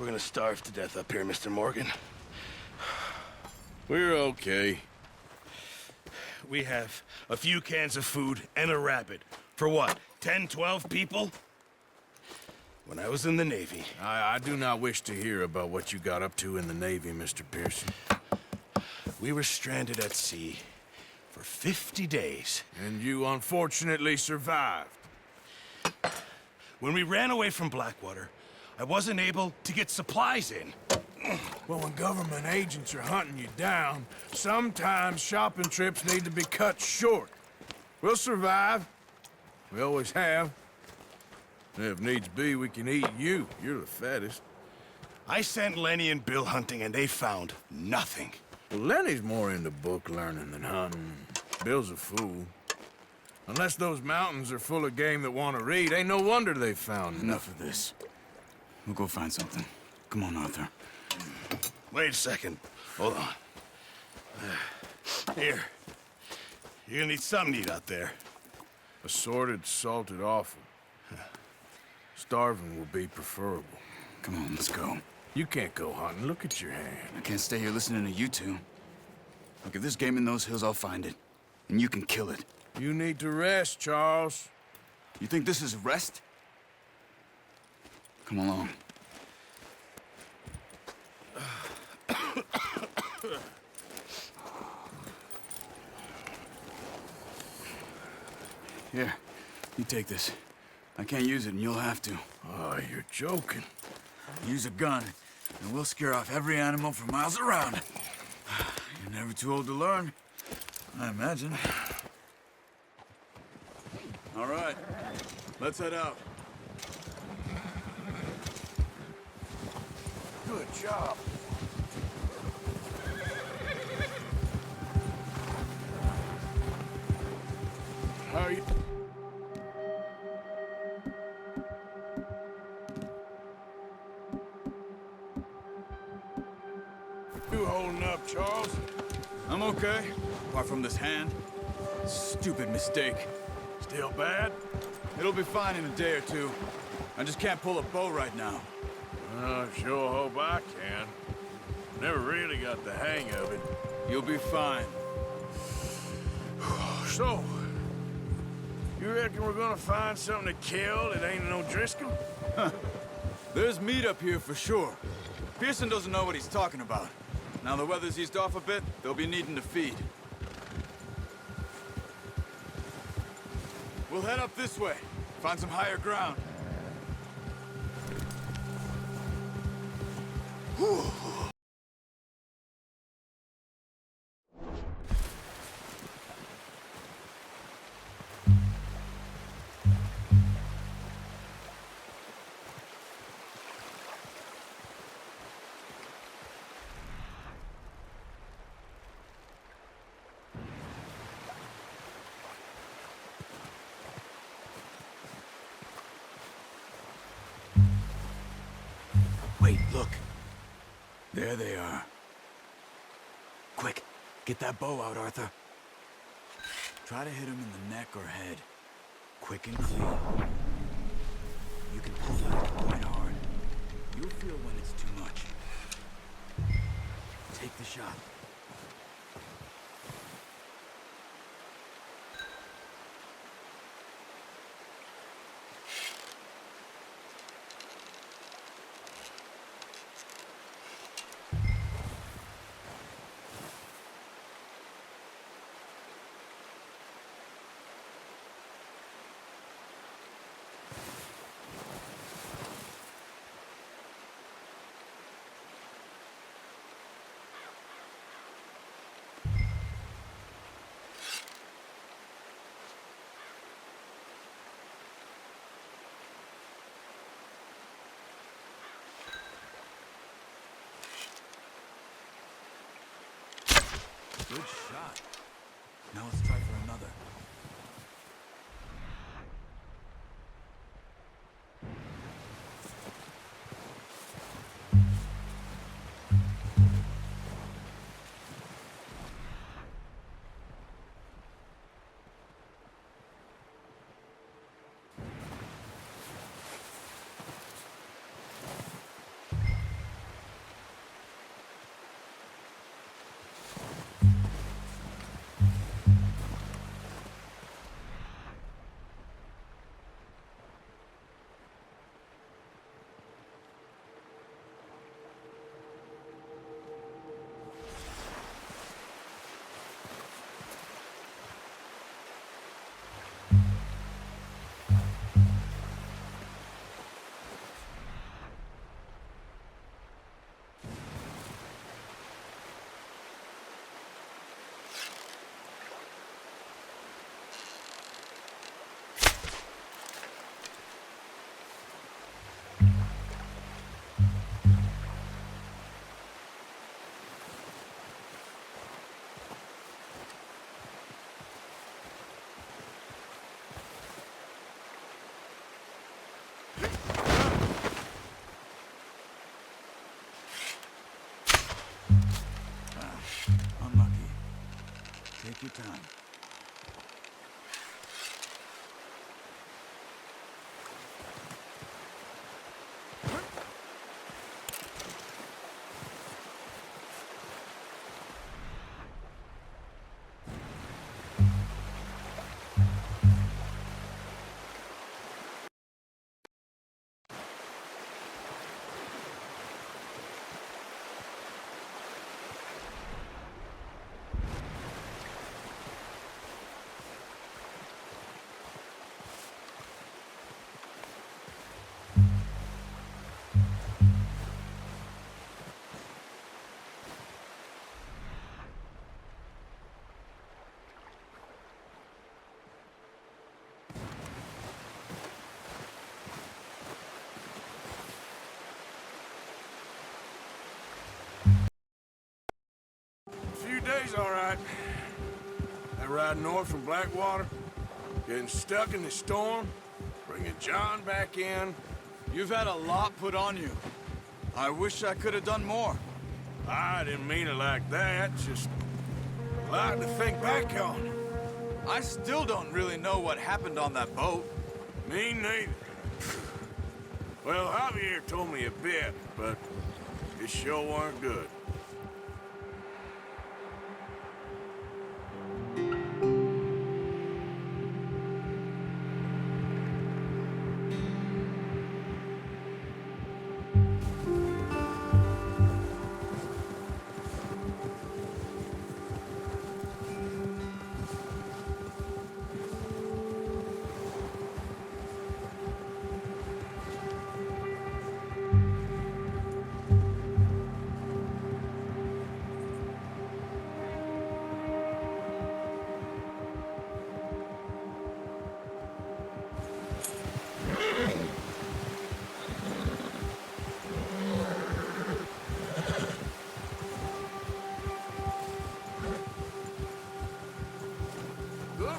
We're gonna starve to death up here, Mr. Morgan. We're okay. We have a few cans of food and a rabbit. For what, 10, 12 people? When I was in the Navy... I do not wish to hear about what you got up to in the Navy, Mr. Pearson. We were stranded at sea for 50 days. And you unfortunately survived. When we ran away from Blackwater, I wasn't able to get supplies in. Well, when government agents are hunting you down, sometimes shopping trips need to be cut short. We'll survive. We always have. And if needs be, we can eat you. You're the fattest. I sent Lenny and Bill hunting, and they found nothing. Well, Lenny's more into book learning than hunting. Bill's a fool. Unless those mountains are full of game that want to read, ain't no wonder they found Enough of this. We'll go find something. Come on, Arthur. Wait a second. Hold on. Here. You're gonna need something to eat out there. Assorted, salted offal. Starving will be preferable. Come on, let's go. You can't go hunting. Look at your hand. I can't stay here listening to you two. Look, if there's game in those hills, I'll find it. And you can kill it. You need to rest, Charles. You think this is rest? Come along. Here, you take this. I can't use it, and you'll have to. Oh, you're joking. Use a gun, and we'll scare off every animal for miles around. You're never too old to learn, I imagine. All right, let's head out. Good job. How are you? You holding up, Charles? I'm okay, apart from this hand. Stupid mistake. Still bad? It'll be fine in a day or two. I just can't pull a bow right now. I sure hope I can. Never really got the hang of it. You'll be fine. So, you reckon we're gonna find something to kill that ain't no Driscoll? There's meat up here for sure. Pearson doesn't know what he's talking about. Now the weather's eased off a bit, they'll be needing to feed. We'll head up this way, find some higher ground. Whew. Wait, look. There they are. Quick, get that bow out, Arthur. Try to hit him in the neck or head. Quick and clean. You can pull back quite hard. You'll feel when it's too much. Take the shot. Good shot. Now let's try for another. your time. Few days, all right. That ride north from Blackwater, getting stuck in the storm, bringing John back in. You've had a lot put on you. I wish I could have done more. I didn't mean it like that, just a lot to think back on. I still don't really know what happened on that boat. Me neither. Well, Javier told me a bit, but it sure weren't good.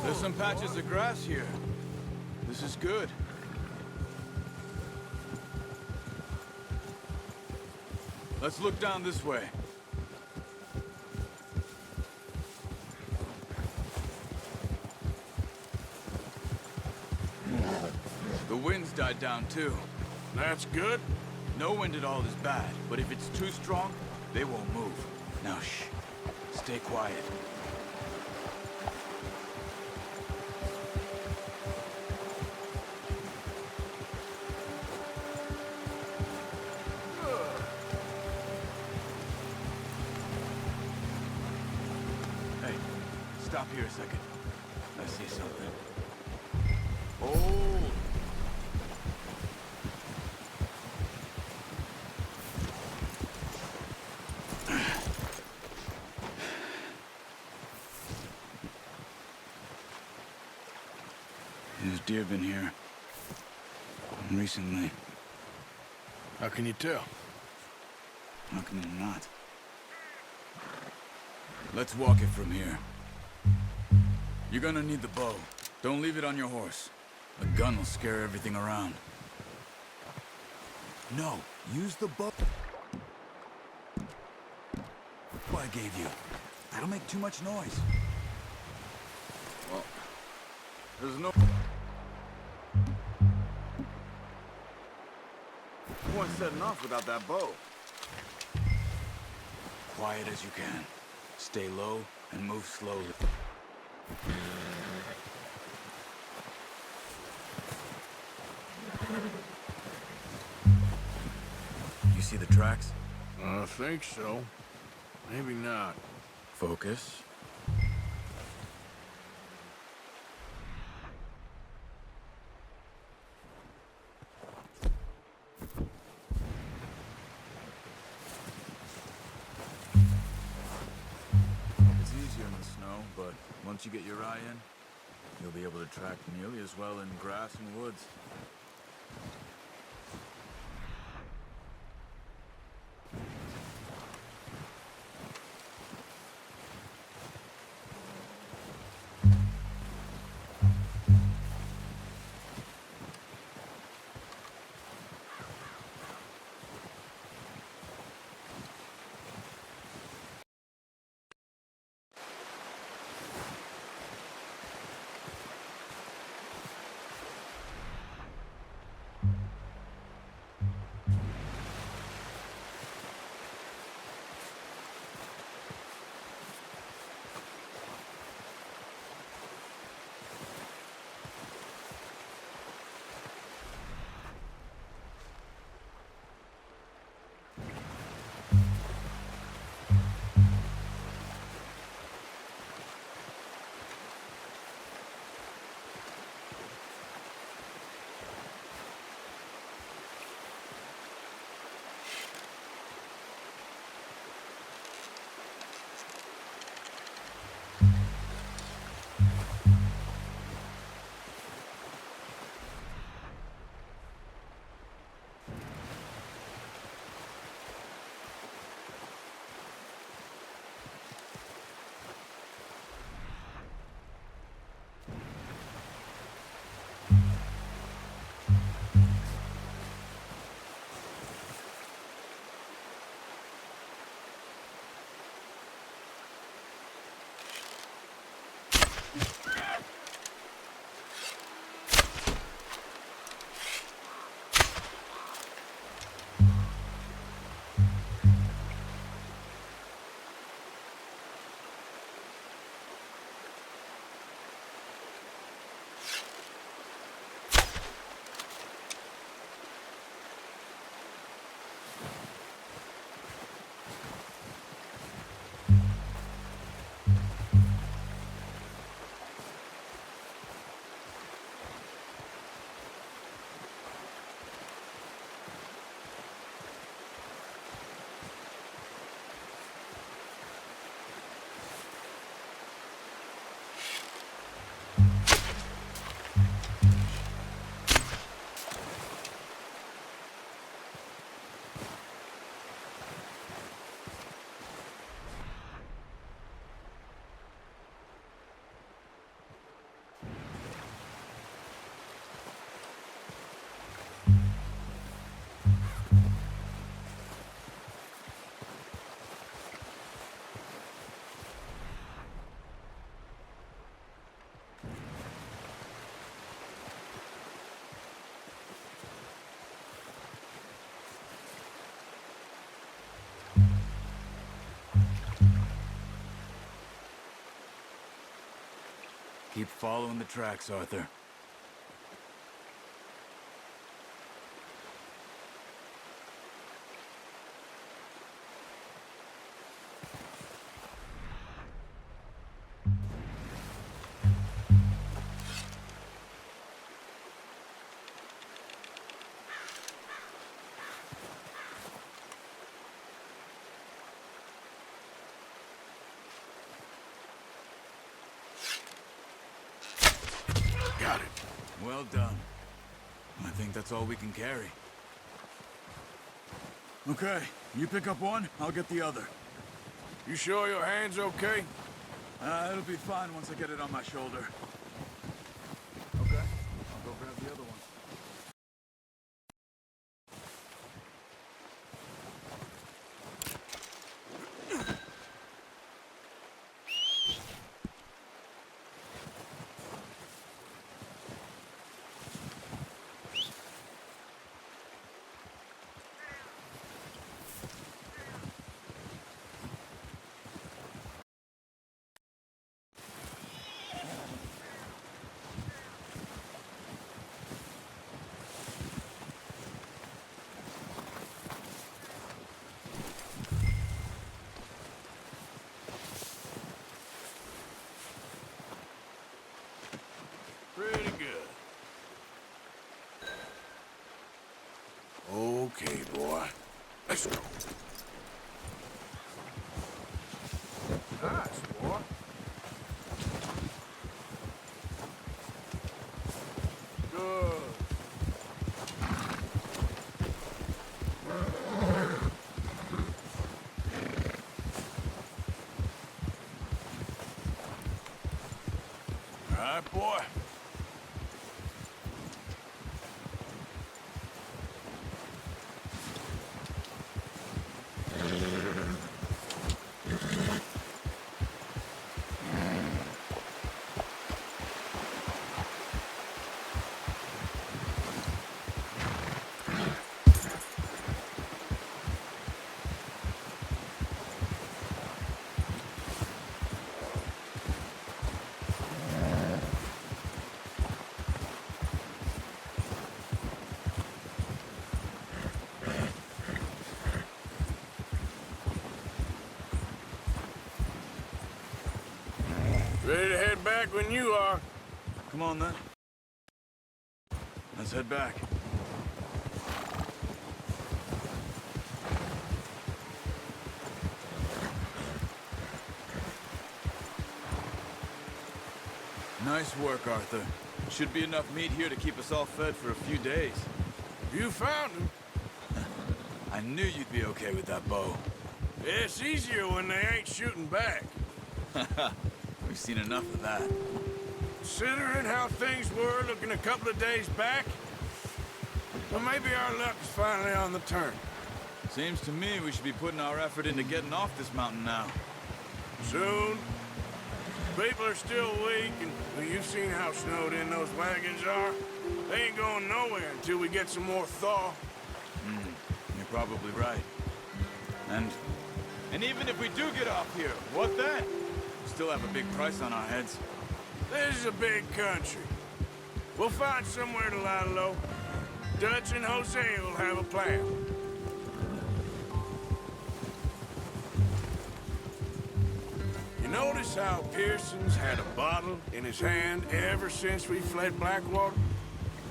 There's some patches of grass here. This is good. Let's look down this way. The wind's died down too. That's good. No wind at all is bad, but if it's too strong, they won't move. Now shh. Stay quiet. Hey, stop here a second. I see something. Oh! There's deer been here. Recently. How can you tell? How can you not? Let's walk it from here. You're gonna need the bow. Don't leave it on your horse. A gun will scare everything around. No, use the bow I gave you. That'll make too much noise. Well, there's no point setting off without that bow. Quiet as you can. Stay low and move slowly. You see the tracks? I think so. Maybe not. Focus. It's easier in the snow, but once you get your eye in, you'll be able to track nearly as well in grass and woods. Keep following the tracks, Arthur. Got it. Well done. I think that's all we can carry. Okay, you pick up one, I'll get the other. You sure your hand's okay? It'll be fine once I get it on my shoulder. Okay, I'll go grab the other one. Pretty good. Okay, boy. Let's go. Nice, boy. Good. All right, boy. Ready to head back when you are. Come on, then. Let's head back. Nice work, Arthur. Should be enough meat here to keep us all fed for a few days. You found him. I knew you'd be okay with that bow. It's easier when they ain't shooting back. We've seen enough of that. Considering how things were looking a couple of days back, well, maybe our luck is finally on the turn. Seems to me we should be putting our effort into getting off this mountain now. Soon. People are still weak, and well, you've seen how snowed in those wagons are. They ain't going nowhere until we get some more thaw. You're probably right. And even if we do get off here, what then? We still have a big price on our heads. This is a big country. We'll find somewhere to lie low. Dutch and Jose will have a plan. You notice how Pearson's had a bottle in his hand ever since we fled Blackwater?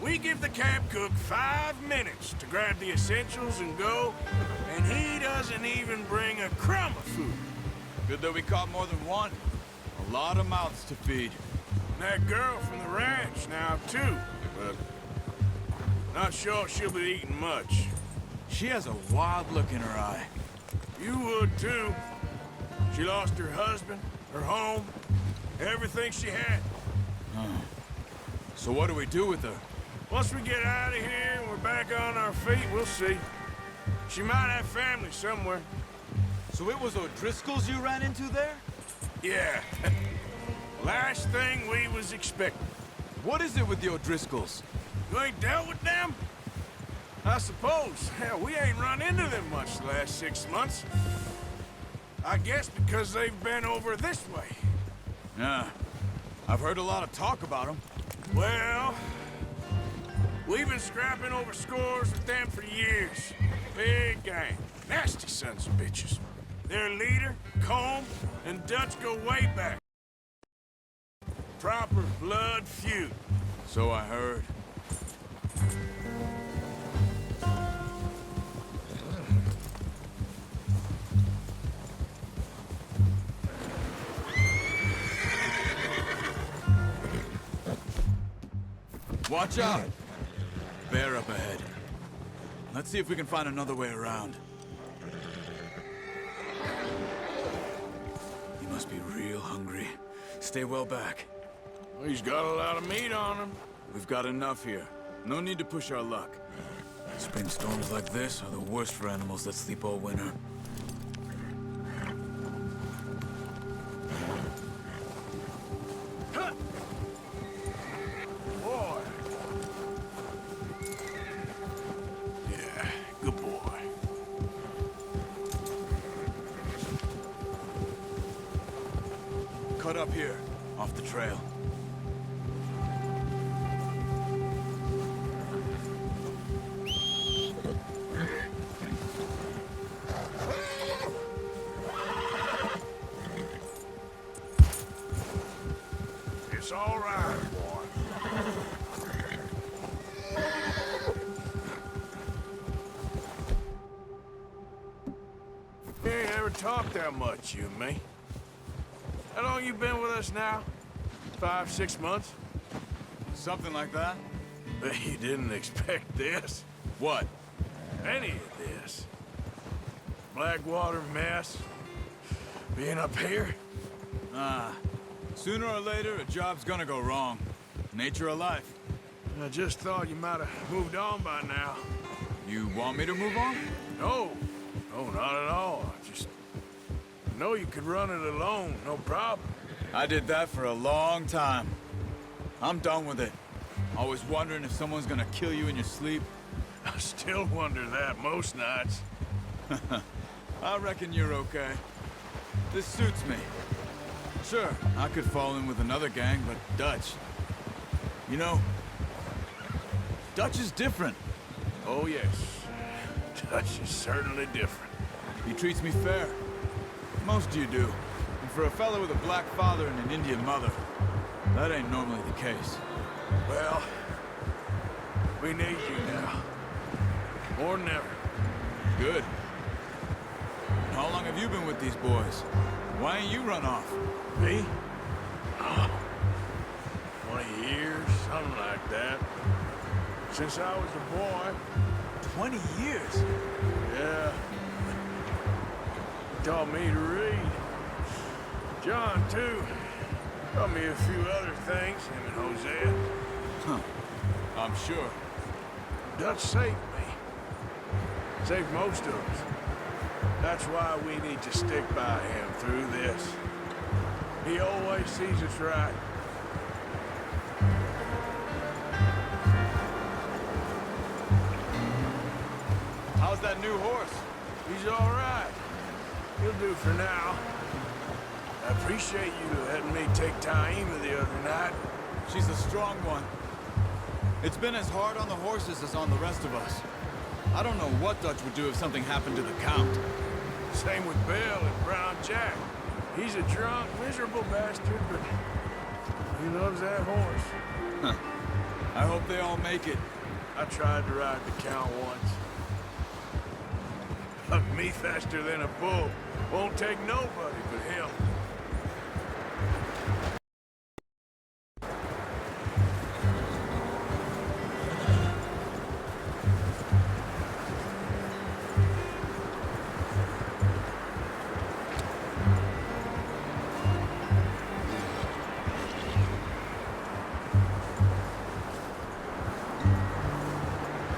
We give the camp cook 5 minutes to grab the essentials and go, and he doesn't even bring a crumb of food. Good that we caught more than one. A lot of mouths to feed. And that girl from the ranch now, too, but not sure she'll be eating much. She has a wild look in her eye. You would, too. She lost her husband, her home, everything she had. So what do we do with her? Once we get out of here and we're back on our feet, we'll see. She might have family somewhere. So it was O'Driscoll's you ran into there? Yeah. Last thing we was expecting. What is it with the O'Driscolls? You ain't dealt with them? I suppose. Hell, we ain't run into them much the last 6 months. I guess because they've been over this way. Yeah. I've heard a lot of talk about them. Well, we've been scrapping over scores with them for years. Big gang. Nasty sons of bitches. Their leader, Combe, and Dutch go way back. Proper blood feud. So I heard. Watch out! Bear up ahead. Let's see if we can find another way around. He must be real hungry. Stay well back. Well, he's got a lot of meat on him. We've got enough here. No need to push our luck. Spring storms like this are the worst for animals that sleep all winter. Boy. Yeah, good boy. Cut up here, off the trail. It's all right, boy. We ain't ever talked that much, you and me. How long you been with us now? 5, 6 months? Something like that? Bet you didn't expect this. What? Any of this. Blackwater mess. Being up here. Sooner or later, a job's gonna go wrong. Nature of life. I just thought you might have moved on by now. You want me to move on? No. No, not at all. Just know you could run it alone, no problem. I did that for a long time. I'm done with it. Always wondering if someone's gonna kill you in your sleep. I still wonder that most nights. I reckon you're okay. This suits me. Sure, I could fall in with another gang, but Dutch... You know, Dutch is different. Oh, yes. Dutch is certainly different. He treats me fair. Most of you do. And for a fellow with a black father and an Indian mother, that ain't normally the case. Well, we need you now. More than ever. Good. And how long have you been with these boys? Why ain't you run off? Me? Oh, 20 years, something like that. Since I was a boy. 20 years? Yeah. He taught me to read. John, too. Taught me a few other things, him and Hosea. Huh. I'm sure. Dutch saved me. Saved most of us. That's why we need to stick by him through this. He always sees us right. How's that new horse? He's all right. He'll do for now. I appreciate you letting me take Taima the other night. She's a strong one. It's been as hard on the horses as on the rest of us. I don't know what Dutch would do if something happened to the Count. Same with Bill and Brown Jack. He's a drunk, miserable bastard, but he loves that horse. Huh. I hope they all make it. I tried to ride the Count once. Hugged me faster than a bull. Won't take nobody but him.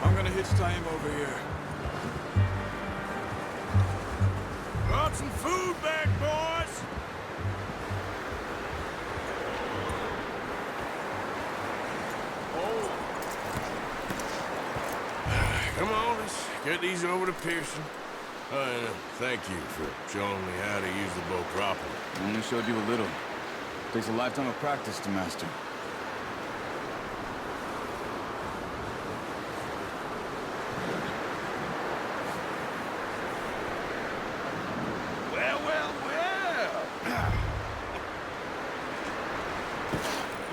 I'm gonna hitch Taima over here. Brought some food back, boys! Oh. Come on, let's get these over to Pearson. And thank you for showing me how to use the bow properly. I only showed you a little. Takes a lifetime of practice to master. Well, well, well.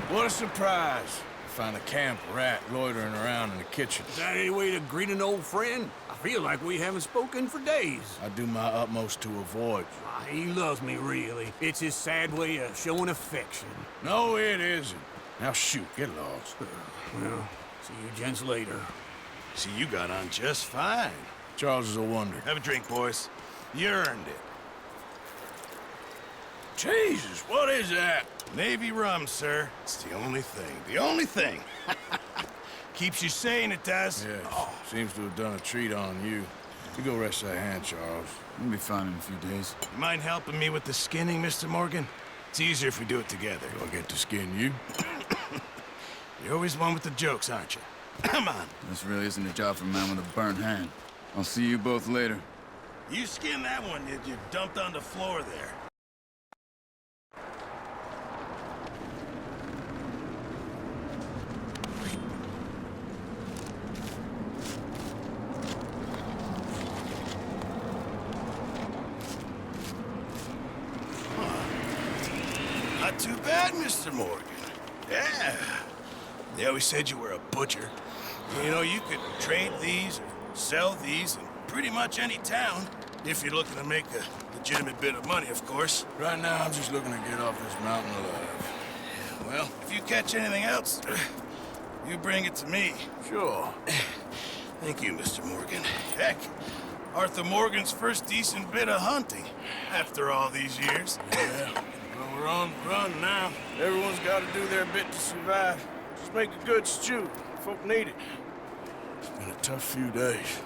What a surprise. Find a camp rat loitering around in the kitchen. Is that any way to greet an old friend? I feel like we haven't spoken for days. I do my utmost to avoid you. He loves me, really. It's his sad way of showing affection. No, it isn't. Now shoot, get lost. Well, see you gents later. See, you got on just fine. Charles is a wonder. Have a drink, boys. You earned it. Jesus, what is that? Navy rum, sir. It's the only thing. The only thing. Keeps you sane, it does. Yes, seems to have done a treat on you. You go rest that hand, Charles. We'll be fine in a few days. You mind helping me with the skinning, Mr. Morgan? It's easier if we do it together. Do I get to skin you? You're always one with the jokes, aren't you? Come on. This really isn't a job for a man with a burnt hand. I'll see you both later. You skinned that one, did you? Dumped on the floor there. Not too bad, Mr. Morgan. Yeah. They always said you were a butcher. You know, you could trade these or sell these in pretty much any town, if you're looking to make a legitimate bit of money, of course. Right now, I'm just looking to get off this mountain alive. Well, if you catch anything else, you bring it to me. Sure. Thank you, Mr. Morgan. Heck, Arthur Morgan's first decent bit of hunting after all these years. Yeah. Well, we're on the run now. Everyone's got to do their bit to survive. Just make a good stew. Folk need it. It's been a tough few days.